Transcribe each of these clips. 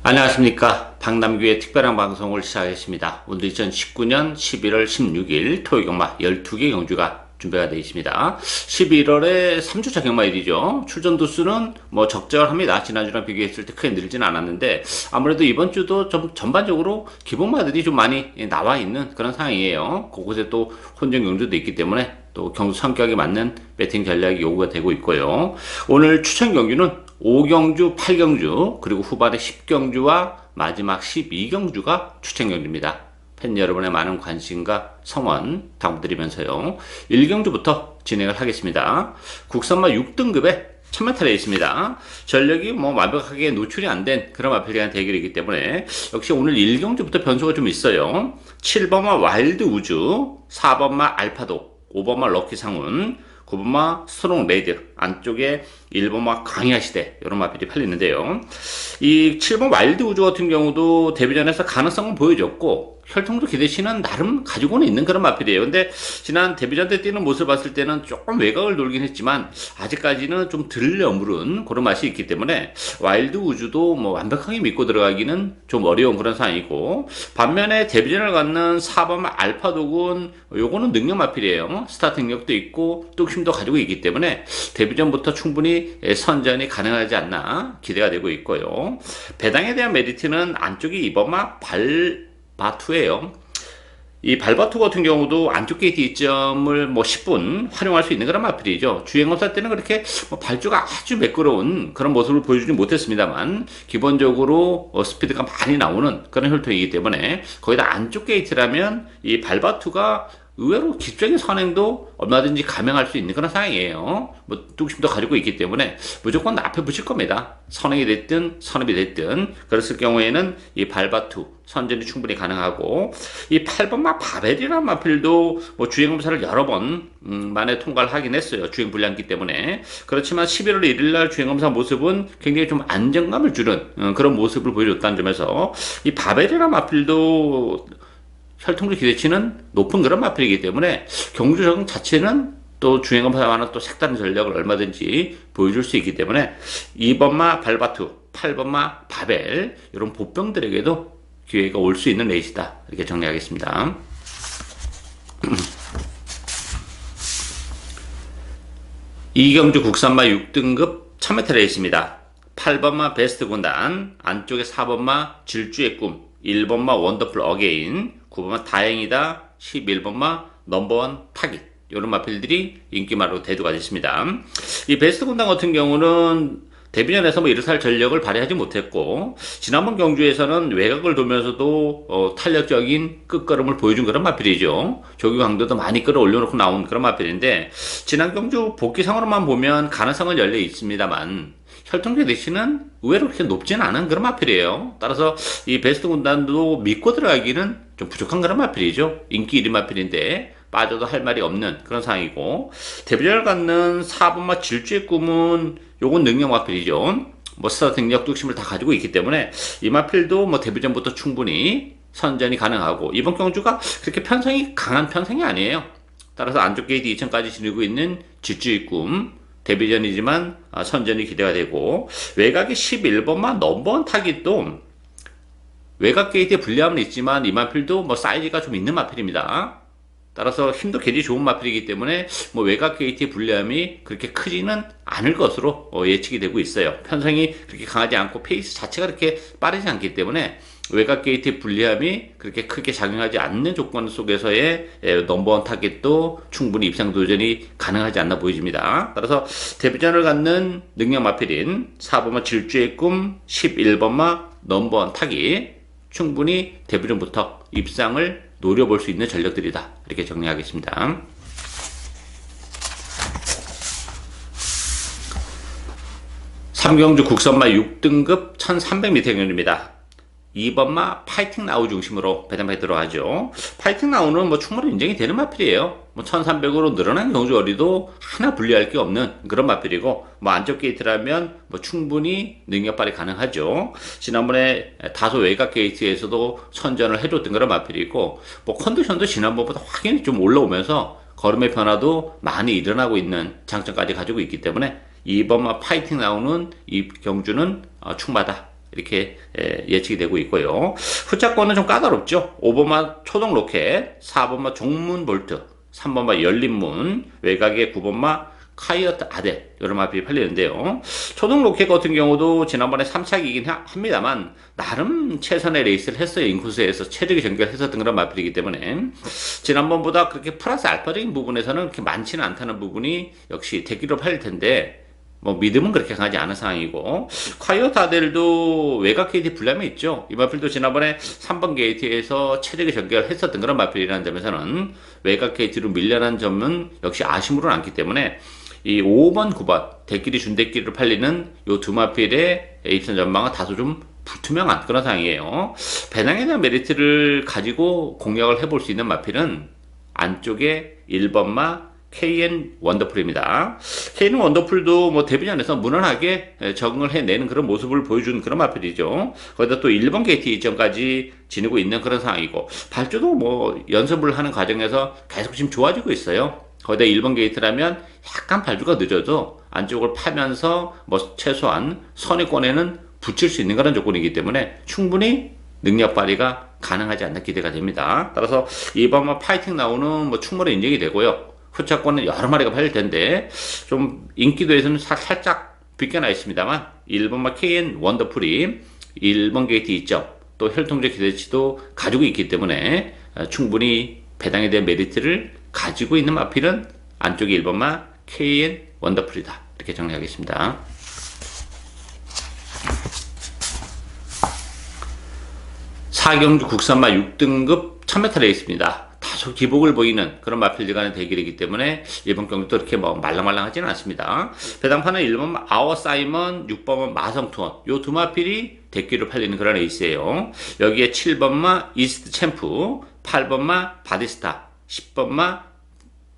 안녕하십니까. 박남규의 특별한 방송을 시작하겠습니다. 오늘 2019년 11월 16일 토요 경마 12개 경주가 준비가 되어 있습니다. 11월에 3주차 경마일이죠. 출전 두수는 뭐 적절합니다. 지난주랑 비교했을 때 크게 늘진 않았는데 아무래도 이번 주도 좀 전반적으로 기본마들이 좀 많이 나와 있는 그런 상황이에요. 곳곳에 또 혼전 경주도 있기 때문에 또 경주 성격에 맞는 배팅 전략이 요구가 되고 있고요. 오늘 추천 경주는 5경주, 8경주, 그리고 후반에 10경주와 마지막 12경주가 추천 경주입니다. 팬 여러분의 많은 관심과 성원 당부드리면서요. 1경주부터 진행을 하겠습니다. 국산마 6등급에 1000m에 있습니다. 전력이 뭐 완벽하게 노출이 안 된 그런 마필리한 대결이기 때문에 역시 오늘 1경주부터 변수가 좀 있어요. 7번마 와일드 우주, 4번마 알파도, 5번마 럭키 상훈, 9번마 스트롱 레이드, 안쪽에 1번마 강야 시대, 이런 마필이 팔리는데요. 이 7번 와일드 우주 같은 경우도 데뷔전에서 가능성은 보여줬고 혈통도 기대치는 나름 가지고는 있는 그런 마필이에요. 근데 지난 데뷔전 때 뛰는 모습을 봤을 때는 조금 외곽을 돌긴 했지만 아직까지는 좀 덜 여무른 그런 맛이 있기 때문에 와일드 우주도 뭐 완벽하게 믿고 들어가기는 좀 어려운 그런 상황이고, 반면에 데뷔전을 갖는 4번 알파독은 요거는 능력 마필이에요. 스타트 능력도 있고 뚝심도 가지고 있기 때문에 데뷔전부터 충분히 선전이 가능하지 않나 기대가 되고 있고요. 배당에 대한 메리트는 안쪽이 2번마 발바투예요. 이 발바투 같은 경우도 안쪽 게이트 이점을 뭐 10분 활용할 수 있는 그런 마필이죠. 주행검사 때는 그렇게 뭐 발주가 아주 매끄러운 그런 모습을 보여주지 못했습니다만 기본적으로 스피드가 많이 나오는 그런 혈통이기 때문에 거기다 안쪽 게이트라면 이 발바투가 의외로 기적인 선행도 얼마든지 감행할 수 있는 그런 상황이에요. 뭐 뚝심도 가지고 있기 때문에 무조건 앞에 붙일 겁니다. 선행이 됐든 선업이 됐든. 그랬을 경우에는 이 발바투 선전이 충분히 가능하고, 이 8번마 바벨이라는 마필도 뭐 주행검사를 여러 번 만에 통과를 하긴 했어요. 주행 불량기 때문에. 그렇지만 11월 1일날 주행검사 모습은 굉장히 좀 안정감을 주는 그런 모습을 보여줬다는 점에서 이 바벨이라는 마필도 혈통적 기대치는 높은 그런 마필이기 때문에 경주 적응 자체는 또 주행검사와는 또 색다른 전략을 얼마든지 보여줄 수 있기 때문에 2번마 발바투, 8번마 바벨, 이런 보병들에게도 기회가 올 수 있는 레이스다, 이렇게 정리하겠습니다. 이경주 국산마 6등급 1000m 레이스입니다. 8번마 베스트 군단, 안쪽에 4번마 질주의 꿈, 1번마 원더풀 어게인, 9번마 다행이다, 11번마 넘버원 타깃, 이런 마필들이 인기마로 대두가 됐습니다. 이 베스트 군단 같은 경우는 데뷔전에서 뭐 이르살 전력을 발휘하지 못했고, 지난번 경주에서는 외곽을 돌면서도 탄력적인 끝걸음을 보여준 그런 마필이죠. 조기 강도도 많이 끌어올려놓고 나온 그런 마필인데, 지난 경주 복귀상으로만 보면 가능성은 열려 있습니다만 혈통적 대시는 의외로 그렇게 높지는 않은 그런 마필이에요. 따라서 이 베스트 군단도 믿고 들어가기는 좀 부족한 그런 마필이죠. 인기 1위 마필인데 빠져도 할 말이 없는 그런 상황이고, 데뷔전을 갖는 4번마 질주의 꿈은 요건 능력 마필이죠. 뭐 스타트 능력 뚝심을 다 가지고 있기 때문에 이 마필도 뭐 데뷔전부터 충분히 선전이 가능하고, 이번 경주가 그렇게 편성이 강한 편성이 아니에요. 따라서 안쪽 게이트 2천까지 지니고 있는 질주의 꿈, 데뷔전이지만 선전이 기대가 되고, 외곽의 11번만 넘버원 타깃도 외곽 게이트에 불리함은 있지만 이 마필도 뭐 사이즈가 좀 있는 마필입니다. 따라서 힘도 굉장히 좋은 마필이기 때문에 뭐 외곽 게이트의 불리함이 그렇게 크지는 않을 것으로 예측이 되고 있어요. 편성이 그렇게 강하지 않고 페이스 자체가 그렇게 빠르지 않기 때문에 외곽 게이트의 불리함이 그렇게 크게 작용하지 않는 조건 속에서의 넘버원 타겟도 충분히 입상 도전이 가능하지 않나 보여집니다. 따라서 데뷔전을 갖는 능력 마필인 4번마 질주의 꿈, 11번마 넘버원 타깃, 충분히 데뷔전부터 입상을 노려볼 수 있는 전력들이다, 이렇게 정리하겠습니다. 삼경주 국선마 6등급 1300m 경주입니다. 2번마 파이팅 나우 중심으로 배당에 들어가죠. 파이팅 나우는 뭐 충분히 인정이 되는 마필이에요. 뭐 1300으로 늘어난 경주거리도 하나 분리할 게 없는 그런 마필이고, 뭐 안쪽 게이트라면 뭐 충분히 능력 발휘 가능하죠. 지난번에 다소 외곽 게이트에서도 선전을 해줬던 그런 마필이고, 뭐 컨디션도 지난번보다 확연히 좀 올라오면서 걸음의 변화도 많이 일어나고 있는 장점까지 가지고 있기 때문에 2번마 파이팅 나우는 이 경주는 충마다, 이렇게 예측이 되고 있고요. 후차권은 좀 까다롭죠. 5번마 초동 로켓, 4번마 종문 볼트, 3번마 열린 문, 외곽에 9번마 카이어트 아델 이런 마필이 팔리는데요. 초동 로켓 같은 경우도 지난번에 3착이긴 합니다만 나름 최선의 레이스를 했어요. 인코스에서 체력이 전개했었던 그런 마필이기 때문에 지난번보다 그렇게 플러스 알파적인 부분에서는 그렇게 많지는 않다는 부분이 역시 대기로 팔릴 텐데 뭐 믿음은 그렇게 강하지 않은 상황이고, 콰이어트 아델도 외곽 게이트 불량이 있죠. 이 마필도 지난번에 3번 게이트에서 체력의 전개를 했었던 그런 마필이라는 점에서는 외곽 게이트로 밀려난 점은 역시 아쉬움으로는 않기 때문에 이 5번, 9번 대끼리 준대끼리로 팔리는 요 두 마필의 입선 전망은 다소 좀 불투명한 그런 상황이에요. 배당에 대한 메리트를 가지고 공략을 해볼 수 있는 마필은 안쪽에 1번마 KN 원더풀입니다. KN 원더풀도 뭐 데뷔전에서 무난하게 적응을 해내는 그런 모습을 보여준 그런 마필이죠. 거기다 또 1번 게이트 이점까지 지니고 있는 그런 상황이고, 발주도 뭐 연습을 하는 과정에서 계속 지금 좋아지고 있어요. 거기다 1번 게이트라면 약간 발주가 늦어도 안쪽을 파면서 뭐 최소한 선의권에는 붙일 수 있는 그런 조건이기 때문에 충분히 능력 발휘가 가능하지 않나 기대가 됩니다. 따라서 이번 파이팅 나오는 뭐 충분히 인정이 되고요. 후차권은 여러 마리가 팔릴 텐데 좀 인기도에서는 살짝 비껴나 있습니다만 1번마 KN 원더풀이 1번 게이트 2점 또 혈통제 기대치도 가지고 있기 때문에 충분히 배당에 대한 메리트를 가지고 있는 마필은 안쪽에 1번마 KN 원더풀이다, 이렇게 정리하겠습니다. 4경주 국산마 6등급 1000m 레이스입니다. 다소 기복을 보이는 그런 마필들 간의 대결이기 때문에 이번 경기도 이렇게 뭐 말랑말랑하지는 않습니다. 배당판은 1번 아워 사이먼, 6번은 마성투원, 요 두 마필이 대끼로 팔리는 그런 레이스예요. 여기에 7번마 이스트 챔프, 8번마 바디스타, 10번마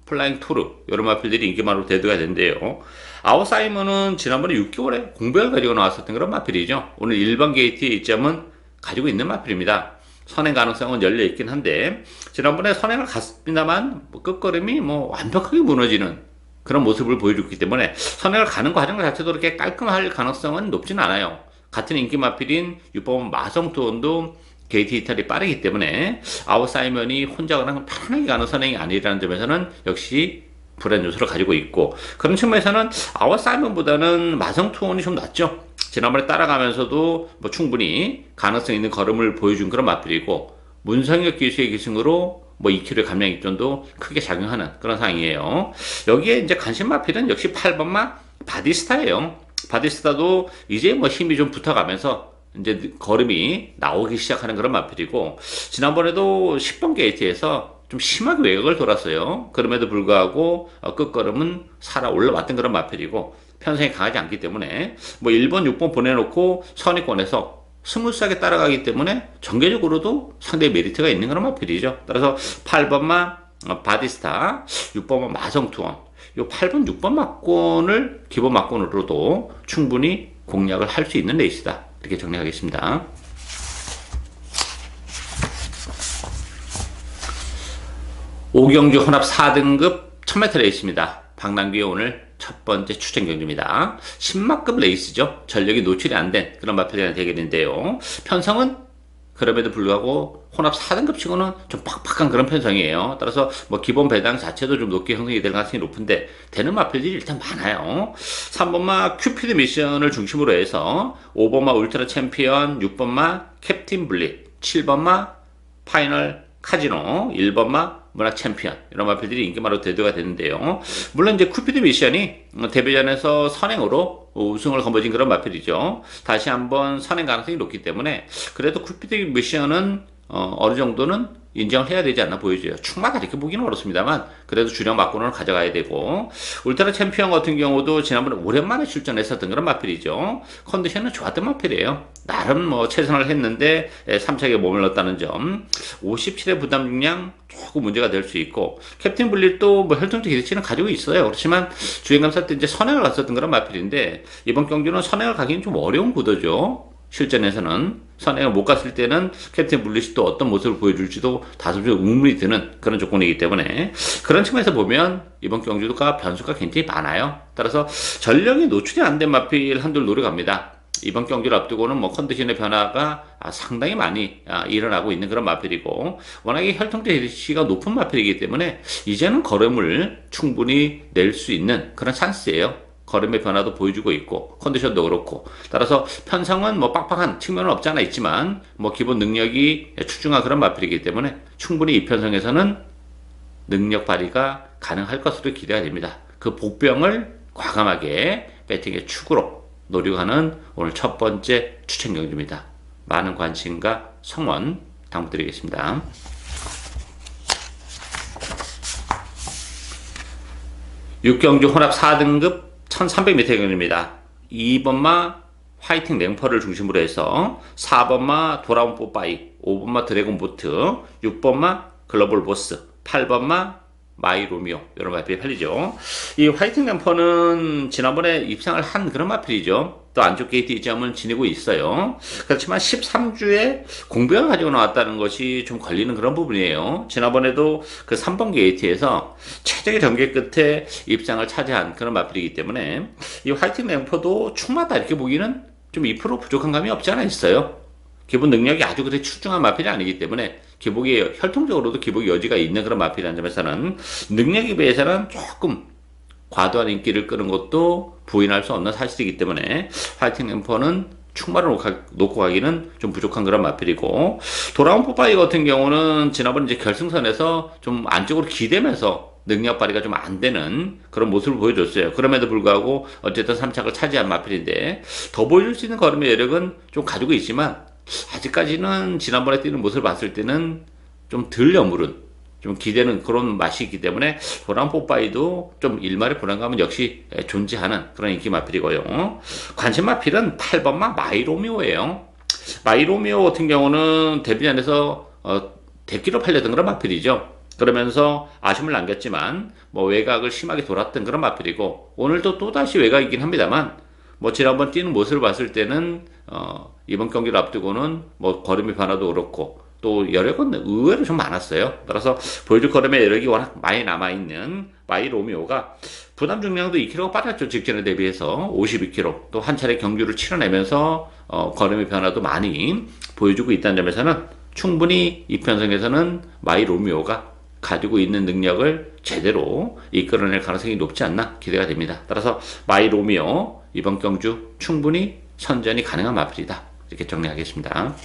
플라잉 토르, 이런 마필들이 인기만으로 대두가 된대요. 아워 사이먼은 지난번에 6개월에 공백을 가지고 나왔었던 그런 마필이죠. 오늘 1번 게이트의 이점은 가지고 있는 마필입니다. 선행 가능성은 열려 있긴 한데 지난번에 선행을 갔습니다만 끝걸음이 뭐 완벽하게 무너지는 그런 모습을 보여줬기 때문에 선행을 가는 과정 자체도 그렇게 깔끔할 가능성은 높진 않아요. 같은 인기 마필인 6번 마성투원도 게이트 이탈이 빠르기 때문에 아웃 사이먼이 혼자 그냥 편하게 가는 선행이 아니라는 점에서는 역시 불안 요소를 가지고 있고, 그런 측면에서는 아웃 사이먼보다는 마성투원이 좀 낫죠. 지난번에 따라가면서도 뭐 충분히 가능성 있는 걸음을 보여준 그런 마필이고, 문성혁 기수의 기승으로 뭐 2kg 감량 입전도 크게 작용하는 그런 상황이에요. 여기에 이제 관심 마필은 역시 8번마 바디스타예요. 바디스타도 이제 뭐 힘이 좀 붙어가면서 이제 걸음이 나오기 시작하는 그런 마필이고, 지난번에도 10번 게이트에서 좀 심하게 외곽을 돌았어요. 그럼에도 불구하고 끝걸음은 살아 올라왔던 그런 마필이고, 편성이 강하지 않기 때문에 뭐 1번, 6번 보내놓고 선의권에서 스무스하게 따라가기 때문에 전개적으로도 상당히 메리트가 있는 그런 마필이죠. 따라서 8번마 바디스타, 6번마 마성투원, 요 8번, 6번 막권을 기본 막권으로도 충분히 공략을 할 수 있는 레이스다, 이렇게 정리하겠습니다. 오경주 혼합 4등급 1000m 레이스입니다. 박남규의 오늘 첫 번째 추천 경주입니다. 10마급 레이스죠. 전력이 노출이 안 된 그런 마필이라는 대결인데요. 편성은 그럼에도 불구하고 혼합 4등급 치고는 좀 팍팍한 그런 편성이에요. 따라서 뭐 기본 배당 자체도 좀 높게 형성이 될 가능성이 높은데 되는 마필들이 일단 많아요. 3번마 큐피드 미션을 중심으로 해서 5번마 울트라 챔피언, 6번마 캡틴 블릿, 7번마 파이널 카지노, 1번마 문학 챔피언, 이런 마필들이 인기마로 대두가 되는데요. 물론 이제 쿠피드 미션이 데뷔전에서 선행으로 우승을 거머쥔 그런 마필이죠. 다시 한번 선행 가능성이 높기 때문에 그래도 쿠피드 미션은 어느 정도는 인정을 해야 되지 않나 보여져요. 충마다 이렇게 보기는 어렵습니다만 그래도 주력 막고는 가져가야 되고, 울트라 챔피언 같은 경우도 지난번에 오랜만에 출전했었던 그런 마필이죠. 컨디션은 좋았던 마필이에요. 나름 뭐 최선을 했는데 3차게 몸을 넣었다는 점, 57의 부담 중량 조금 문제가 될 수 있고, 캡틴 블릿도 뭐 혈통적 기대치는 가지고 있어요. 그렇지만 주행감사 때 이제 선행을 갔었던 그런 마필인데 이번 경주는 선행을 가기는 좀 어려운 구도죠. 실전에서는 선행을 못 갔을 때는 캡틴 블릿이 또 어떤 모습을 보여줄지도 다소 좀 의문이 드는 그런 조건이기 때문에 그런 측면에서 보면 이번 경주가 변수가 굉장히 많아요. 따라서 전력이 노출이 안 된 마필 한둘 노려갑니다. 이번 경기를 앞두고는 뭐 컨디션의 변화가 상당히 많이 일어나고 있는 그런 마필이고, 워낙에 혈통대시가 높은 마필이기 때문에 이제는 걸음을 충분히 낼 수 있는 그런 찬스예요. 걸음의 변화도 보여주고 있고 컨디션도 그렇고, 따라서 편성은 뭐 빡빡한 측면은 없지 않아 있지만 뭐 기본 능력이 출중한 그런 마필이기 때문에 충분히 이 편성에서는 능력 발휘가 가능할 것으로 기대가 됩니다. 그 복병을 과감하게 배팅의 축으로 노리고 하는 오늘 첫 번째 추천 경주입니다. 많은 관심과 성원 당부드리겠습니다. 6경주 혼합 4등급 1300m 경주입니다. 2번마 화이팅 랭퍼를 중심으로 해서 4번마 돌아온 뽀빠이, 5번마 드래곤 보트, 6번마 글로벌 보스, 8번마 마이로미오, 이런 마필이 팔리죠. 이 화이팅 램퍼는 지난번에 입상을 한 그런 마필이죠. 또 안쪽 게이트 이점을 지니고 있어요. 그렇지만 13주에 공병을 가지고 나왔다는 것이 좀 걸리는 그런 부분이에요. 지난번에도 그 3번 게이트에서 최적의 전개 끝에 입상을 차지한 그런 마필이기 때문에 이 화이팅 램퍼도 충마다 이렇게 보기는 좀 2% 부족한 감이 없지 않아 있어요. 기본 능력이 아주 그렇게 출중한 마필이 아니기 때문에 기복이 혈통적으로도 기복의 여지가 있는 그런 마필이라는 점에서는 능력에 비해서는 조금 과도한 인기를 끄는 것도 부인할 수 없는 사실이기 때문에 화이팅 램퍼는 충마를 놓고 가기는 좀 부족한 그런 마필이고, 돌아온 뽀빠이 같은 경우는 지난번 이제 결승선에서 좀 안쪽으로 기대면서 능력 발휘가 좀 안 되는 그런 모습을 보여줬어요. 그럼에도 불구하고 어쨌든 3착을 차지한 마필인데 더 보여줄 수 있는 걸음의 여력은 좀 가지고 있지만 아직까지는 지난번에 뛰는 모습을 봤을 때는 좀 덜 여물은, 좀 기대는 그런 맛이 있기 때문에 돌아온 뽀빠이도 좀 일말의 불안감은 역시 존재하는 그런 인기 마필이고요. 관심 마필은 8번마 마이로미오예요. 마이로미오 같은 경우는 데뷔전에서 대기로 팔렸던 그런 마필이죠. 그러면서 아쉬움을 남겼지만 뭐 외곽을 심하게 돌았던 그런 마필이고, 오늘도 또다시 외곽이긴 합니다만 뭐 지난번 뛰는 모습을 봤을 때는 이번 경기를 앞두고는 뭐 걸음의 변화도 그렇고 또 여력은 의외로 좀 많았어요. 따라서 보여줄 걸음의 여력이 워낙 많이 남아있는 마이로미오가 부담 중량도 2kg가 빠졌죠. 직전에 대비해서 52kg, 또 한 차례 경주를 치러내면서 걸음의 변화도 많이 보여주고 있다는 점에서는 충분히 이 편성에서는 마이로미오가 가지고 있는 능력을 제대로 이끌어낼 가능성이 높지 않나 기대가 됩니다. 따라서 마이로미오 이번 경주 충분히 선전이 가능한 마필이다, 이렇게 정리하겠습니다.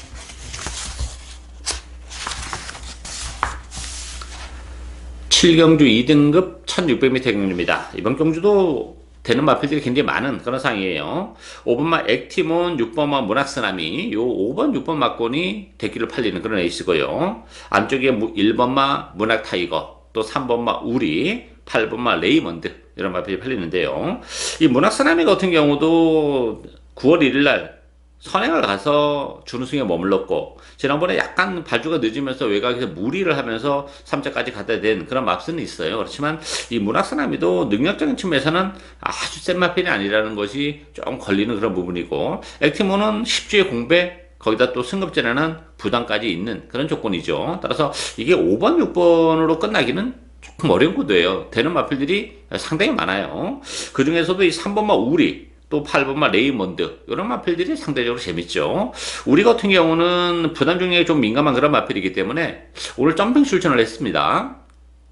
7경주 2등급 1600m 경주입니다. 이번 경주도 되는 마필들이 굉장히 많은 그런 상이에요. 5번마 액티몬, 6번마 문학스나미, 요 5번, 6번 막곤이 대기를 팔리는 그런 에이스고요. 안쪽에 1번마 문학타이거, 또 3번마 우리, 8번마 레이먼드, 이런 마필이 팔리는데요. 이 문학스나미 같은 경우도 9월 1일날 선행을 가서 준우승에 머물렀고, 지난번에 약간 발주가 늦으면서 외곽에서 무리를 하면서 3차까지 가다 된 그런 맙스는 있어요. 그렇지만 이 문학스나미도 능력적인 측면에서는 아주 센 마필이 아니라는 것이 좀 걸리는 그런 부분이고, 액티모는 10주의 공백, 거기다 또 승급전에는 부담까지 있는 그런 조건이죠. 따라서 이게 5번, 6번으로 끝나기는 조금 어려운 구도예요. 되는 마필들이 상당히 많아요. 그 중에서도 이 3번마 우리, 또 8번마 레이먼드, 이런 마필들이 상대적으로 재밌죠. 우리 같은 경우는 부담 중량이 좀 민감한 그런 마필이기 때문에 오늘 점핑 출전을 했습니다.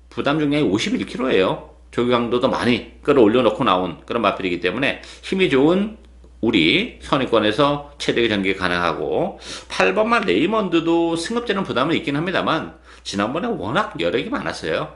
부담 중량이 51kg예요. 조기 강도도 많이 끌어올려 놓고 나온 그런 마필이기 때문에 힘이 좋은 우리 선의권에서 최대의 전개 가능하고, 8번마 레이먼드도 승급제는 부담은 있긴 합니다만 지난번에 워낙 여력이 많았어요.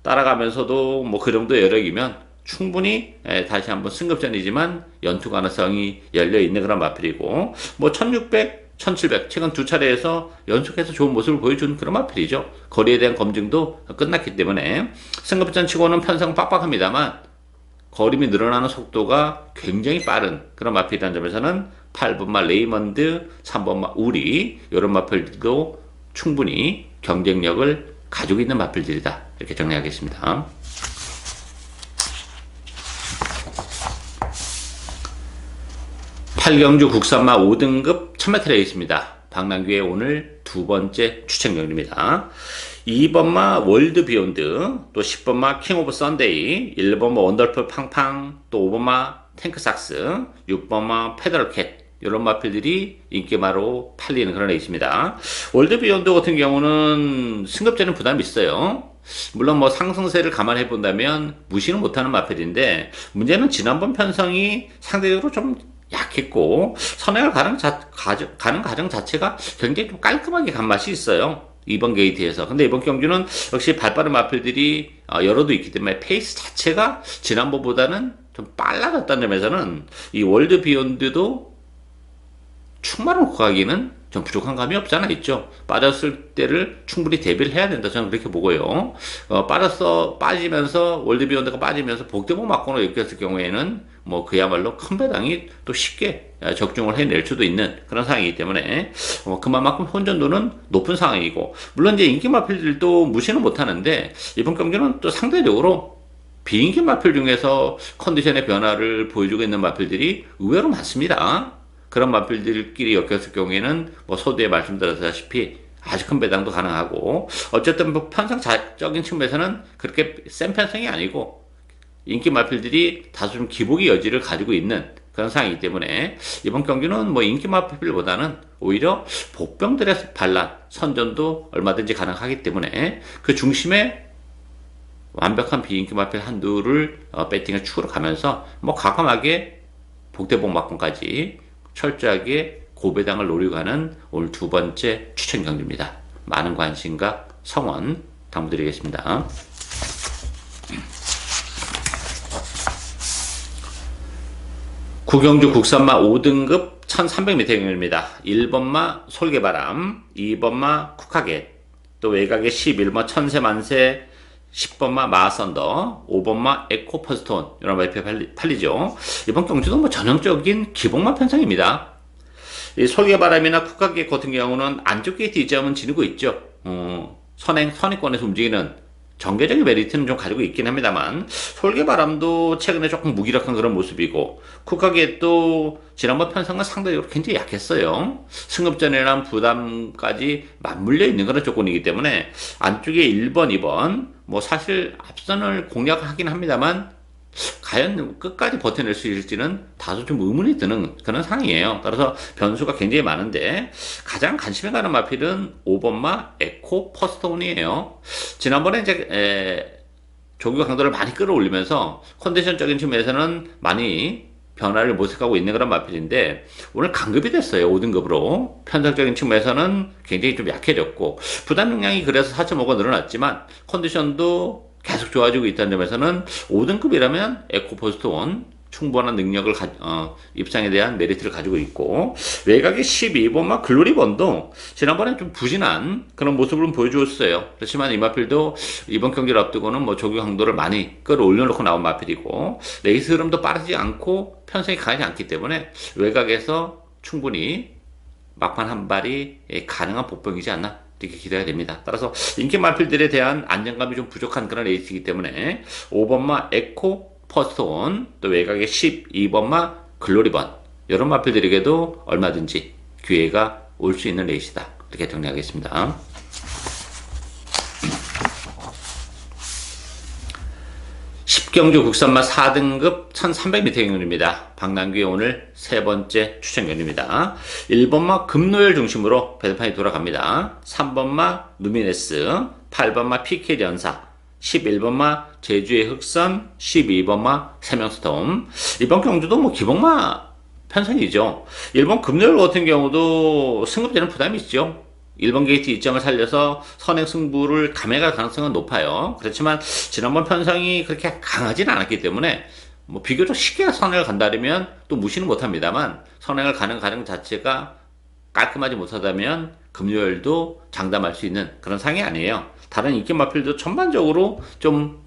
따라가면서도 뭐 그 정도 여력이면 충분히 다시 한번 승급전이지만 연투 가능성이 열려있는 그런 마필이고, 뭐 1600, 1700 최근 두 차례에서 연속해서 좋은 모습을 보여준 그런 마필이죠. 거리에 대한 검증도 끝났기 때문에 승급전 치고는 편성 빡빡합니다만 거림이 늘어나는 속도가 굉장히 빠른 그런 마필이라는 점에서는 8번마 레이먼드, 3번마 우리, 이런 마필들도 충분히 경쟁력을 가지고 있는 마필들이다, 이렇게 정리하겠습니다. 8경주 국산마 5등급 1000m 레이스입니다. 박남규의 오늘 두 번째 추천 경주입니다. 2번마 월드 비욘드, 또 10번마 킹 오브 썬데이, 1번마 원더풀 팡팡, 또 5번마 탱크삭스, 6번마 페더럴캣, 이런 마필들이 인기마로 팔리는 그런 레이스입니다. 월드 비욘드 같은 경우는 승급제는 부담이 있어요. 물론 뭐 상승세를 감안해 본다면 무시는 못하는 마필인데, 문제는 지난번 편성이 상대적으로 좀 약했고 선행을 가는 과정 자체가 굉장히 좀 깔끔하게 간 맛이 있어요. 이번 게이트에서. 근데 이번 경주는 역시 발빠른 마필들이 여러도 있기 때문에 페이스 자체가 지난번보다는 좀 빨라졌다는 점에서는 이 월드 비욘드도 충만을 호가기는 좀 부족한 감이 없잖아 있죠. 빠졌을 때를 충분히 대비를 해야 된다, 저는 그렇게 보고요. 빠지면서 월드 비욘드가 빠지면서 복대복 막고로 엮였을 경우에는 뭐 그야말로 큰 배당이 또 쉽게 적중을 해낼 수도 있는 그런 상황이기 때문에 그만큼 혼전도는 높은 상황이고, 물론 이제 인기 마필들도 무시는 못하는데 이번 경기는 또 상대적으로 비인기 마필 중에서 컨디션의 변화를 보여주고 있는 마필들이 의외로 많습니다. 그런 마필들끼리 엮였을 경우에는 뭐 서두에 말씀드렸다시피 아주 큰 배당도 가능하고, 어쨌든 뭐 편성적인 측면에서는 그렇게 센 편성이 아니고 인기 마필들이 다소 좀 기복의 여지를 가지고 있는 그런 상황이기 때문에 이번 경기는 뭐 인기 마필보다는 오히려 복병들의 반란, 선전도 얼마든지 가능하기 때문에 그 중심에 완벽한 비인기 마필 한두를 배팅을 축으로 가면서 뭐 과감하게 복대복 막공까지 철저하게 고배당을 노리고 가는 오늘 두 번째 추천 경주입니다. 많은 관심과 성원 당부드리겠습니다. 구경주 국산마 5등급 1300m 경주입니다. 1번마 솔개바람, 2번마 쿠카겟, 또 외곽에 11번 천세만세, 10번마 마선더, 5번마 에코퍼스톤, 이런 마이표 팔리죠. 이번 경주도 뭐 전형적인 기복마 편성입니다. 이 솔개바람이나 쿠카겟 같은 경우는 안쪽 게이트 이점은 지니고 있죠. 선행권에서 움직이는 정계적인 메리트는 좀 가지고 있긴 합니다만, 솔개바람도 최근에 조금 무기력한 그런 모습이고, 쿠카겟도 지난번 편성은 상대적으로 굉장히 약했어요. 승급전이란 부담까지 맞물려 있는 그런 조건이기 때문에 안쪽에 1번, 2번 뭐 사실 앞선을 공략하긴 합니다만 과연 끝까지 버텨낼 수 있을지는 다소 좀 의문이 드는 그런 상황이에요. 따라서 변수가 굉장히 많은데 가장 관심이 가는 마필은 5번마 에코 퍼스톤이에요. 지난번에 이제 조교 강도를 많이 끌어올리면서 컨디션적인 측면에서는 많이 변화를 모색하고 있는 그런 마필인데 오늘 강급이 됐어요. 5등급으로. 편성적인 측면에서는 굉장히 좀 약해졌고 부담 용량이 그래서 4.5가 늘어났지만 컨디션도 계속 좋아지고 있다는 점에서는 5등급이라면 에코포스트원 충분한 능력을 입상에 대한 메리트를 가지고 있고, 외곽의 12번마 글로리번도 지난번에 좀 부진한 그런 모습을 보여주었어요. 그렇지만 이 마필도 이번 경기를 앞두고는 뭐 조교 강도를 많이 끌어올려놓고 나온 마필이고 레이스 흐름도 빠르지 않고 편성이 강하지 않기 때문에 외곽에서 충분히 막판 한 발이 가능한 복병이지 않나 이렇게 기대가 됩니다. 따라서 인기 마필들에 대한 안정감이 좀 부족한 그런 레이스이기 때문에 5번마 에코 퍼스톤, 또 외곽의 12번마 글로리번, 이런 마필들에게도 얼마든지 기회가 올 수 있는 레이스다, 이렇게 정리하겠습니다. 십경주 국산마 4등급 1300m 경주입니다. 박남규의 오늘 세 번째 추천 경주입니다. 1번마 금노열 중심으로 배드판이 돌아갑니다. 3번마 누미네스, 8번마 피켓 연사, 11번마 제주의 흑선, 12번마 세명스톰. 이번 경주도 뭐 기복마 편성이죠. 1번 금요일 같은 경우도 승급되는 부담이 있죠. 1번 게이트 이점을 살려서 선행 승부를 감행할 가능성은 높아요. 그렇지만 지난번 편성이 그렇게 강하진 않았기 때문에 뭐 비교적 쉽게 선행을 간다면 또 무시는 못합니다만, 선행을 가는 과정 자체가 깔끔하지 못하다면 금요일도 장담할 수 있는 그런 상이 아니에요. 다른 인기 마필도 전반적으로 좀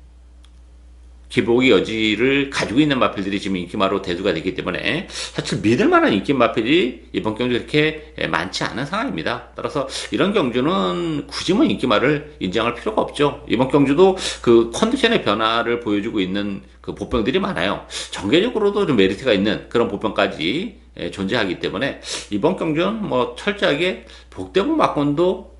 기복의 여지를 가지고 있는 마필들이 지금 인기마로 대두가 되기 때문에 사실 믿을만한 인기 마필이 이번 경주 그렇게 많지 않은 상황입니다. 따라서 이런 경주는 굳이 뭐 인기마를 인정할 필요가 없죠. 이번 경주도 그 컨디션의 변화를 보여주고 있는 그 보병들이 많아요. 정계적으로도 좀 메리트가 있는 그런 보병까지 존재하기 때문에 이번 경주는 뭐 철저하게 복대복 막권도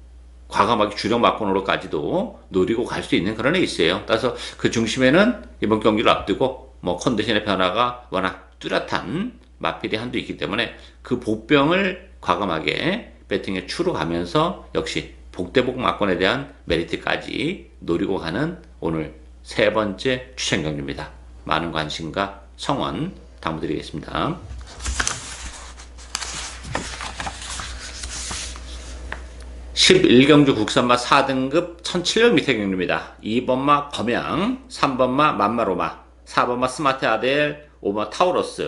과감하게 주력 막권으로까지도 노리고 갈 수 있는 그런 레이스예요. 따라서 그 중심에는 이번 경기를 앞두고 뭐 컨디션의 변화가 워낙 뚜렷한 마필이 한두 있기 때문에 그 복병을 과감하게 배팅에 추로 가면서 역시 복대복 막권에 대한 메리트까지 노리고 가는 오늘 세 번째 추천 경주입니다. 많은 관심과 성원 당부드리겠습니다. 11경주 국산마 4등급 1700m 경주입니다. 2번마 검양, 3번마 만마로마, 4번마 스마트 아델, 5번마 타우러스,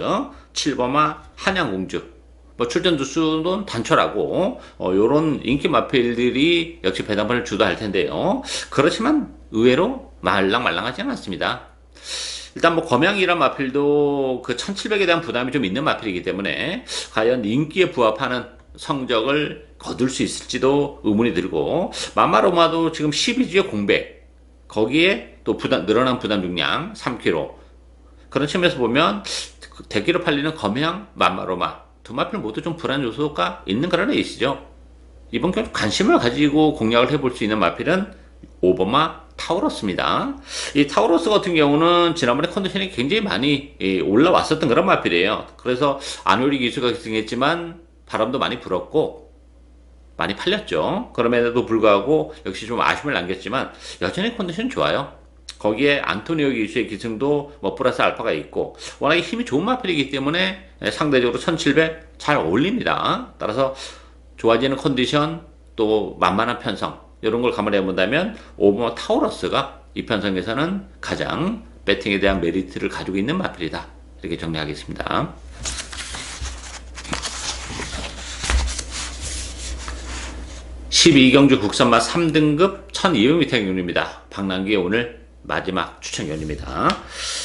7번마 한양공주. 뭐 출전 두수는 단촐하고 요런 인기 마필들이 역시 배당판을 주도할 텐데요. 그렇지만 의외로 말랑말랑하지는 않습니다. 일단 뭐 검양이란 마필도 그 1700에 대한 부담이 좀 있는 마필이기 때문에 과연 인기에 부합하는 성적을 거둘 수 있을지도 의문이 들고, 만마로마도 지금 12주에 공백, 거기에 또 늘어난 부담 중량 3kg, 그런 측면에서 보면 대기로 팔리는 검양, 만마로마 두 마필 모두 좀 불안 요소가 있는 그런 레이스죠. 이번 경기 관심을 가지고 공략을 해볼 수 있는 마필은 5번마 타우러스입니다. 이 타우러스 같은 경우는 지난번에 컨디션이 굉장히 많이 올라왔었던 그런 마필이에요. 그래서 안올리 기수가 기승했지만 바람도 많이 불었고 많이 팔렸죠. 그럼에도 불구하고 역시 좀 아쉬움을 남겼지만 여전히 컨디션 좋아요. 거기에 안토니오 기수의 기승도 뭐 플러스 알파가 있고 워낙에 힘이 좋은 마필이기 때문에 상대적으로 1700 잘 어울립니다. 따라서 좋아지는 컨디션, 또 만만한 편성, 이런 걸 감안해 본다면 5번 타우러스가 이 편성에서는 가장 배팅에 대한 메리트를 가지고 있는 마필이다, 이렇게 정리하겠습니다. 12경주 국산마 3등급 1200m 경주입니다. 박남기의 오늘 마지막 추천견입니다.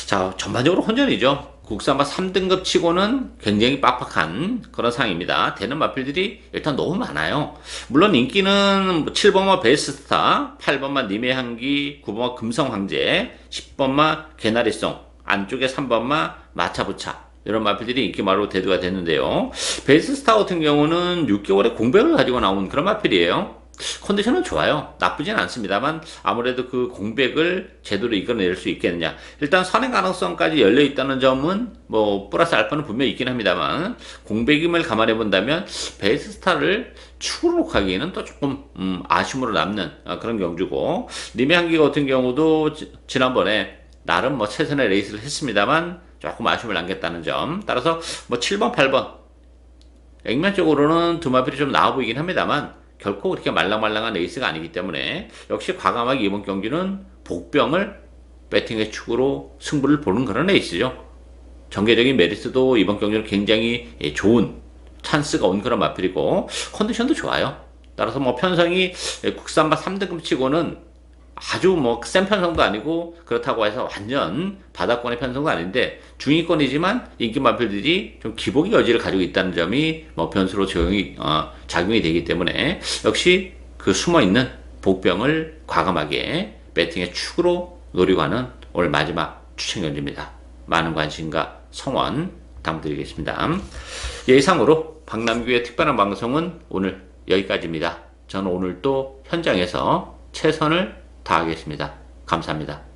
자, 전반적으로 혼전이죠. 국산마 3등급 치고는 굉장히 빡빡한 그런 상황입니다. 되는 마필들이 일단 너무 많아요. 물론 인기는 7번마 베스트스타, 8번마 님의 향기, 9번마 금성황제, 10번마 개나리송, 안쪽에 3번마 마차부차, 이런 마필들이 인기 말로 대두가 됐는데요. 베이스스타 같은 경우는 6개월의 공백을 가지고 나온 그런 마필이에요. 컨디션은 좋아요. 나쁘진 않습니다만 아무래도 그 공백을 제대로 이겨낼 수 있겠느냐. 일단 선행 가능성까지 열려 있다는 점은 뭐 플러스 알파는 분명히 있긴 합니다만, 공백임을 감안해 본다면 베이스스타를 축으로 가기에는 또 조금 아쉬움으로 남는 그런 경주고, 님의 향기 같은 경우도 지난번에 나름 뭐 최선의 레이스를 했습니다만 조금 아쉬움을 남겼다는 점. 따라서 뭐 7번, 8번 액면적으로는 두 마필이 좀 나아 보이긴 합니다만 결코 그렇게 말랑말랑한 레이스가 아니기 때문에 역시 과감하게 이번 경기는 복병을 배팅의 축으로 승부를 보는 그런 레이스죠. 전개적인 메리트도 이번 경기는 굉장히 좋은 찬스가 온 그런 마필이고 컨디션도 좋아요. 따라서 뭐 편성이 국산마 3등급 치고는 아주 뭐 센 편성도 아니고 그렇다고 해서 완전 바닥권의 편성도 아닌데 중위권이지만 인기 마필들이 좀 기복의 여지를 가지고 있다는 점이 뭐 변수로 작용이 되기 때문에 역시 그 숨어있는 복병을 과감하게 배팅의 축으로 노리고 하는 오늘 마지막 추천 견주입니다. 많은 관심과 성원 당부드리겠습니다. 예상으로 박남규의 특별한 방송은 오늘 여기까지입니다. 저는 오늘 또 현장에서 최선을 다하겠습니다. 감사합니다.